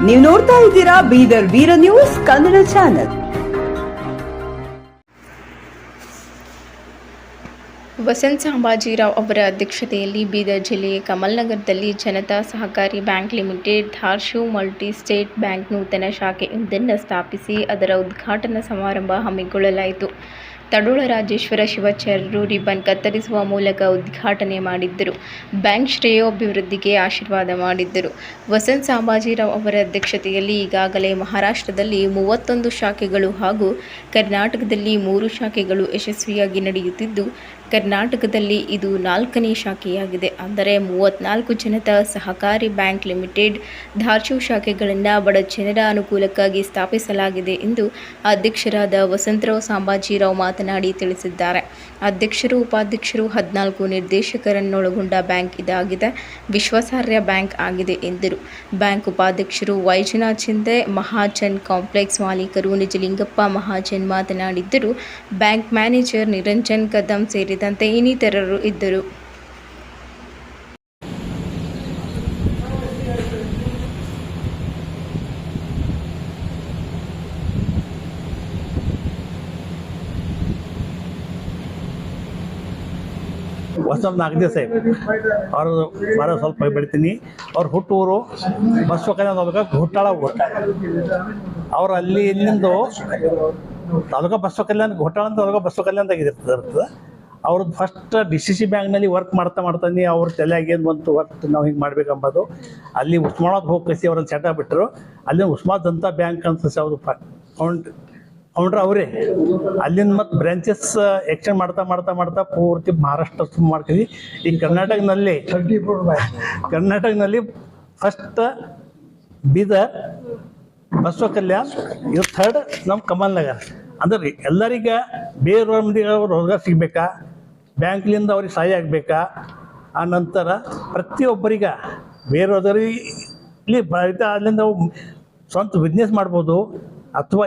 ನೀವು ನೋಡ್ತಾ ಇದ್ದೀರಾ ಬೀದರ್ ವೀರ ನ್ಯೂಸ್ ಕನ್ನಡ ಚಾನೆಲ್. ವಸಂತ್ ಸಂಭಾಜಿರಾವ್ ಅವರ ಅಧ್ಯಕ್ಷತೆಯಲ್ಲಿ ಬೀದರ್ ಜಿಲ್ಲೆಯ ಕಮಲ್ನಗರದಲ್ಲಿ Janata Sahakari bank limited Dharashiv multi state bank ನೂತನ ಶಾಖೆಯೊಂದನ್ನು ಸ್ಥಾಪಿಸಿ ಅದರ ಉದ್ಘಾಟನಾ ಸಮಾರಂಭ ಹಮ್ಮಿಕೊಳ್ಳಲಾಯಿತು. ತಡೋಳ ರಾಜೇಶ್ವರ ಶಿವಾಚಾರ್ಯರು ರಿಬ್ಬನ್ ಕತ್ತರಿಸುವ ಮೂಲಕ ಉದ್ಘಾಟನೆ ಮಾಡಿದ್ದರು. ಬ್ಯಾಂಕ್ ಶ್ರೇಯೋಭಿವೃದ್ಧಿಗೆ ಆಶೀರ್ವಾದ ಮಾಡಿದ್ದರು. ವಸಂತ್ ಸಂಭಾಜಿರಾವ್ ಅವರ ಅಧ್ಯಕ್ಷತೆಯಲ್ಲಿ ಈಗಾಗಲೇ ಮಹಾರಾಷ್ಟ್ರದಲ್ಲಿ 31 ಶಾಖೆಗಳು ಹಾಗೂ ಕರ್ನಾಟಕದಲ್ಲಿ 3 ಶಾಖೆಗಳು ಯಶಸ್ವಿಯಾಗಿ ನಡೆಯುತ್ತಿದ್ದು, ಕರ್ನಾಟಕದಲ್ಲಿ ಇದು 4ನೇ ಶಾಖೆಯಾಗಿದೆ. ಅಂದರೆ 34 ಜನತಾ ಸಹಕಾರಿ ಬ್ಯಾಂಕ್ ಲಿಮಿಟೆಡ್ ಧಾರ್ಶಿವ್ ಶಾಖೆಗಳನ್ನು ಬಡ ಜನರ ಅನುಕೂಲಕ್ಕಾಗಿ ಸ್ಥಾಪಿಸಲಾಗಿದೆ ಎಂದು ಅಧ್ಯಕ್ಷರಾದ ವಸಂತರಾವ್ ಸಂಭಾಜಿರಾವ್ ಮಾತನಾಡಿ ತಿಳಿಸಿದ್ದಾರೆ. ಅಧ್ಯಕ್ಷರು, ಉಪಾಧ್ಯಕ್ಷರು 14 ನಿರ್ದೇಶಕರನ್ನೊಳಗೊಂಡ ಬ್ಯಾಂಕ್ ಇದಾಗಿದೆ. ವಿಶ್ವಾಸಾರ್ಹ ಬ್ಯಾಂಕ್ ಆಗಿದೆ ಎಂದರು. ಬ್ಯಾಂಕ್ ಉಪಾಧ್ಯಕ್ಷರು ವೈಜನಾಥ್ ಶಿಂದೆ, ಮಹಾಜನ್ ಕಾಂಪ್ಲೆಕ್ಸ್ ಮಾಲೀಕರು ನಿಜಲಿಂಗಪ್ಪ ಮಹಾಜನ್ ಮಾತನಾಡಿದ್ದರು. ಬ್ಯಾಂಕ್ ಮ್ಯಾನೇಜರ್ ನಿರಂಜನ್ ಕದಂ ಸೇರಿದಂತೆ ಇನ್ನಿತರರು ಇದ್ದರು. वसंत नागदे साहेब और बारा ಸ್ವಲ್ಪ ಬೆಳಿತೀನಿ. ಅವ್ರ ಹುಟ್ಟೂರು ಬಸವ ಕಲ್ಯಾಣ ಘೋಟಾಳ ಅವ್ರು ಅಲ್ಲಿ ಇಲ್ಲಿಂದು ತಾಲೂಕಾ ಬಸವ ಕಲ್ಯಾಣ ಘೋಟಾಳ ಅಂತ ತಾಲೂಕಾ ಬಸವ ಕಲ್ಯಾಣದಾಗ ಇರ್ತದೆ. ಅವ್ರದ್ದು ಫಸ್ಟ್ DCC ಬ್ಯಾಂಕ್ನಲ್ಲಿ ವರ್ಕ್ ಮಾಡ್ತಾನೆ ಅವ್ರ ತಲೆಯಾಗಿ ಏನು ಬಂತು ವರ್ಕ್ ನಾವು ಹಿಂಗೆ ಮಾಡ್ಬೇಕಂಬೋದು. ಅಲ್ಲಿ ಉಸ್ಮಾನಾಬಾದ್ ಹೋಗಿ ಕಸಿ ಅವ್ರಲ್ಲಿ ಚಟ ಬಿಟ್ಟರು. ಅಲ್ಲಿ ಉಸ್ಮಾನ್ ಜನತಾ ಬ್ಯಾಂಕ್ ಅಂತ ಅವರು ಫೌಂಡ್ರ್ ಅವರೇ. ಅಲ್ಲಿಂದ ಮತ್ತು ಬ್ರಾಂಚಸ್ ಎಕ್ಸ್ಟೆಂಡ್ ಮಾಡ್ತಾ ಪೂರ್ತಿ ಮಹಾರಾಷ್ಟ್ರ ಮಾಡ್ತೀವಿ. ಈ ಕರ್ನಾಟಕದಲ್ಲಿ ಫಸ್ಟ್ ಬೀದರ್, ಬಸವ ಕಲ್ಯಾಣ, ಇದು 3rd ನಮ್ಮ ಕಮಲ್ ನಗರ್. ಅಂದ್ರೆ ಎಲ್ಲರಿಗೆ ಬೇರೆಯವ್ರ ಮಂದಿಗೆ ರೋಜಗಾರ ಸಿಗಬೇಕಾ, ಬ್ಯಾಂಕ್ಲಿಂದ ಅವ್ರಿಗೆ ಸಹಾಯ ಆಗಬೇಕಾ, ಆ ನಂತರ ಪ್ರತಿಯೊಬ್ಬರಿಗೆ ಬೇರೆಯವ್ರಿಗೆ ಅಲ್ಲಿಂದ ಸ್ವಂತ ಬಿಸ್ನೆಸ್ ಮಾಡ್ಬೋದು ಅಥವಾ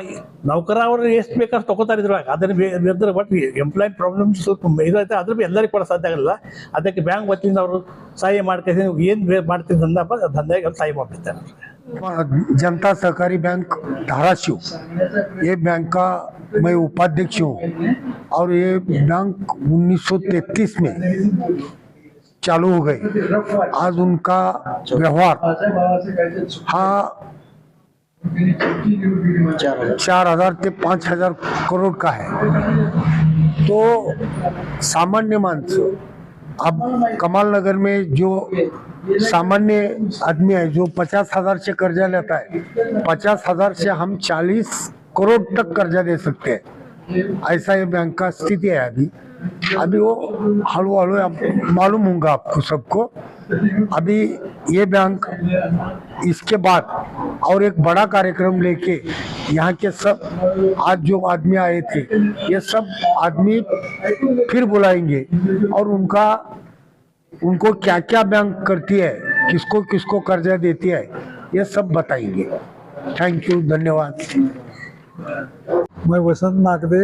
ನೌಕರ ಅವರು ಎಷ್ಟು ಬೇಕಾದ್ರೆ ತೊಗೋತಾರೆ ಇದ್ರೊಳಗೆ. ಅದನ್ನು ಬಟ್ ಎಂಪ್ಲಾಯ್ ಪ್ರಾಬ್ಲಮ್ ಸ್ವಲ್ಪ ಇದೈತೆ, ಅದ್ರ ಭೀ ಎಲ್ಲರಿಗೂ ಕೂಡ ಸಾಧ್ಯ ಆಗಲ್ಲ. ಅದಕ್ಕೆ ಬ್ಯಾಂಕ್ ವತಿಯಿಂದ ಅವರು ಸಹಾಯ ಮಾಡ್ತೀನಿ, ಏನು ಮಾಡ್ತೀನಿ ದಂಧೆಗೆ ಸಹಾಯ ಮಾಡ್ತಿರ್ತಾರೆ. जनता सहकारी बैंक धाराशिव, ये बैंक का मैं उपाध्यक्ष हूँ और ये बैंक 1933 में चालू हो गए. आज उनका व्यवहार 4,000 से 5,000 करोड़ का है. तो सामान्य मानस अब कमाल नगर में जो सामान्य आदमी है जो 50,000 से कर्जा लेता है, 50,000 से हम 40 करोड़ तक कर्जा दे सकते हैं. ऐसा ये बैंक का स्थिति है. अभी वो हलू मालूम होगा आपको सबको. अभी ये बैंक इसके बाद और एक बड़ा कार्यक्रम लेके यहाँ के सब आज जो आदमी आए थे ये सब आदमी फिर बुलाएंगे और उनको क्या क्या बैंक करती है, किसको किसको कर्जा देती है, ये सब बताएंगे. थैंक यू, धन्यवाद. मैं वसंत नागदे,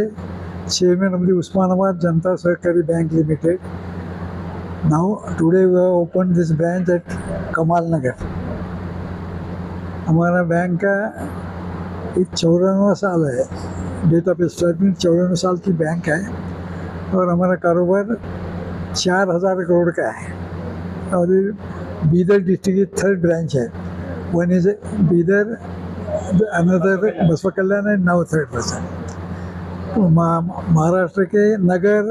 चेयरमैन ऑफ द उस्मानाबाद जनता सहकारी bank limited. Now today we have opened this branch at कमाल नगर. हमारा बैंक का 94वां साल है. डेट ऑफ स्टार्टिंग 94 साल की बैंक है और हमारा कारोबार 4,000 करोड़ का है. और बीदर डिस्ट्रिक्ट की 3rd ब्रांच है. One is Bidar, another Basava Kalyan and now 3rd branch. Maharashtra के नगर,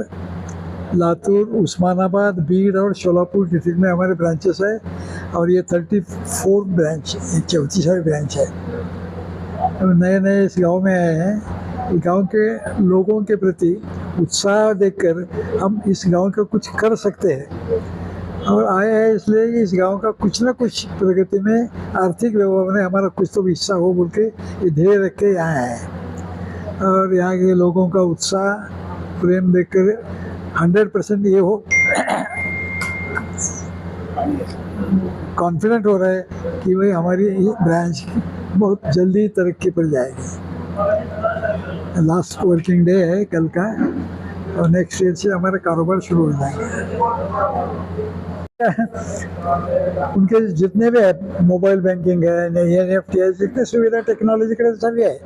लातूर, उस्मानाबाद, बीड और शोलापुर डिस्ट्रिक्ट में हमारे ब्रांचेस है. और ये 34 ब्रांच, 34 ब्रांच है. नए इस गांव में आए हैं. गांव के लोगों के प्रति उत्साह देखकर हम इस गांव का कुछ कर सकते हैं और आए हैं इसलिए कि इस गांव का कुछ ना कुछ प्रगति में, आर्थिक व्यवहार में हमारा कुछ तो हिस्सा हो बोल के ये ध्येय रख के यहाँ आए हैं. और यहाँ के लोगों का उत्साह, प्रेम देखकर 100% ये हो कॉन्फिडेंट हो रहा है कि भाई हमारी ये ब्रांच बहुत जल्दी तरक्की पर जाएगी. लास्ट वर्किंग डे है कल का. और नेक्स्ट ईयर से हमारे कारोबार शुरू हो जाएंगे। उनके जितने भी है, मोबाइल बैंकिंग है, NFT है, जितने सुविधा टेक्नोलॉजिकल सभी है,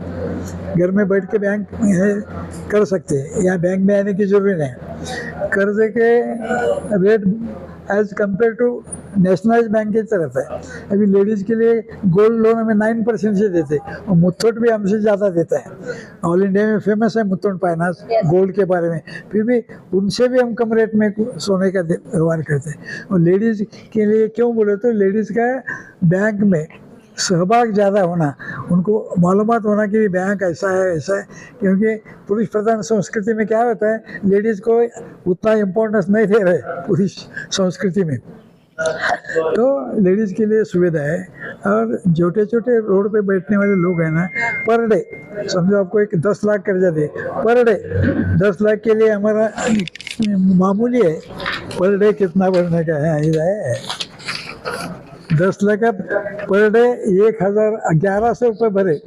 घर में बैठ के बैंक कर सकते हैं, यहाँ बैंक में आने की जरूरत नहीं। कर्जे के rate as compare to nationalise bank की तरफ है। अभी लेडीज़ के लिए गोल्ड लोन हमें 9% से देते, और मुथूट भी हमसे ज़्यादा देता है। ऑल इंडिया में फेमस है मुथूट फाइनेंस गोल्ड के बारे में, फिर भी उनसे भी हम कम रेट में सोने का व्यवहार करते हैं। और लेडीज़ के लिए क्यों बोले तो लेडीज़ का बैंक में सहभाग ज़्यादा होना, उनको मालूमात होना कि बैंक ऐसा है ऐसा है, क्योंकि पुरुष प्रधान संस्कृति में क्या होता है, लेडीज़ को उतना इम्पोर्टेंस नहीं दे रहे पुरुष संस्कृति में, तो लेडीज़ के लिए सुविधा है। और छोटे छोटे रोड पे बैठने वाले लोग हैं ना, पर डे समझो आपको एक 10 लाख कर्जा दे, पर डे 10 लाख के लिए हमारा मामूली है, पर डे कितना भरने का है 10 लाख पर डे 1100 रुपये भरे।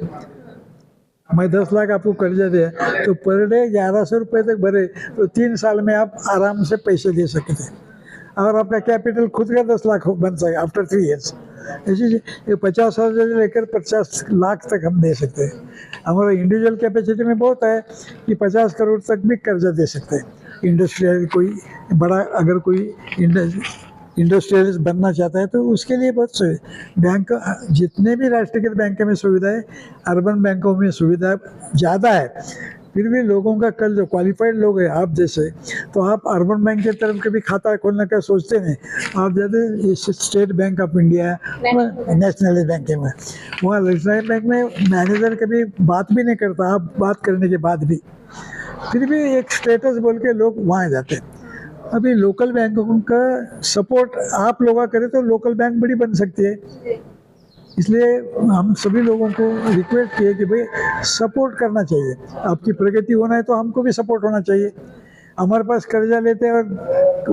मैं 10 लाख आपको कर्जा दिया तो पर डे 1100 रुपये तक भरे तो 3 साल में आप आराम से पैसे दे सकते हैं, और आपका कैपिटल खुद का 10 लाख बन सके आफ्टर 3 ईयर्स। ये 50,000 से लेकर 50 लाख तक हम दे सकते हैं। हमारा इंडिविजुअल कैपेसिटी में बहुत है कि 50 करोड़ तक भी कर्जा दे सकते हैं। इंडस्ट्रियल कोई बड़ा अगर कोई इंडस्ट्रियलिस्ट बनना चाहता है तो उसके लिए बहुत बैंक, जितने भी राष्ट्रीयकृत बैंक में सुविधा है, अर्बन बैंकों में सुविधा ज़्यादा है। फिर भी लोगों का कल जो क्वालिफाइड लोग हैं आप जैसे, तो आप अर्बन बैंक की तरफ कभी खाता खोलने का सोचते नहीं, आप जाते state bank of India, national bank में, वहाँ नेशनल बैंक में मैनेजर कभी बात भी नहीं करता, आप बात करने के बाद भी, फिर भी एक स्टेटस बोल के लोग वहाँ जाते हैं। अभी लोकल बैंकों का सपोर्ट आप लोग करें तो लोकल बैंक बड़ी बन सकती है, इसलिए हम सभी लोगों को रिक्वेस्ट किए कि भाई सपोर्ट करना चाहिए। आपकी प्रगति होना है तो हमको भी सपोर्ट होना चाहिए। हमारे पास कर्जा लेते हैं और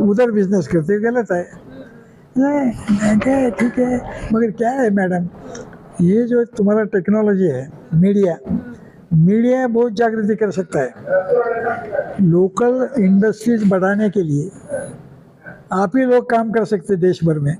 उधर बिजनेस करते हैं, गलत है। नहीं ठीक है, मगर क्या है मैडम, ये जो तुम्हारा टेक्नोलॉजी है, मीडिया बहुत जागृति कर सकता है। लोकल इंडस्ट्रीज बढ़ाने के लिए आप ही लोग काम कर सकते देश भर में।